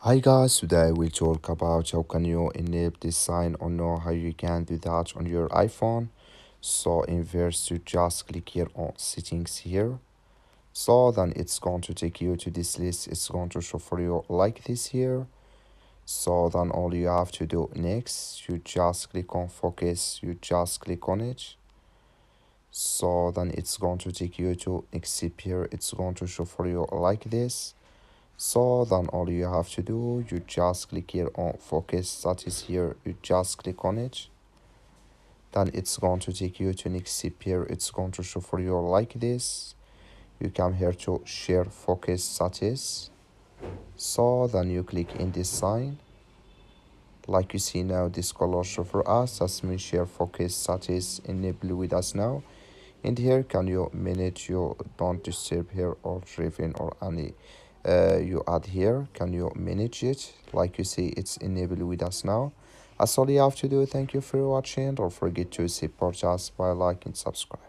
Hi guys, today we'll talk about how can you enable this sign or know how you can do that on your iPhone. So in first you just click here on settings here. So then it's going to take you to this list. It's going to show for you like this here. So then all you have to do next, you just click on focus, you just click on it. So then it's going to take you to next here. It's going to show for you like this. So then all you have to do, you just click here on focus, that is here, you just click on it. Then it's going to take you to next step here. It's going to show for you like this. You come here to share focus, that is. So then you click in this sign. Like you see now, this color show for us. That's mean share focus, that is enabled with us now. And here can you manage your don't disturb here or driven or any you add here. Can you manage it? Like you see, it's enabled with us now. That's all you have to do. Thank you for watching. Don't forget to support us by liking and subscribe.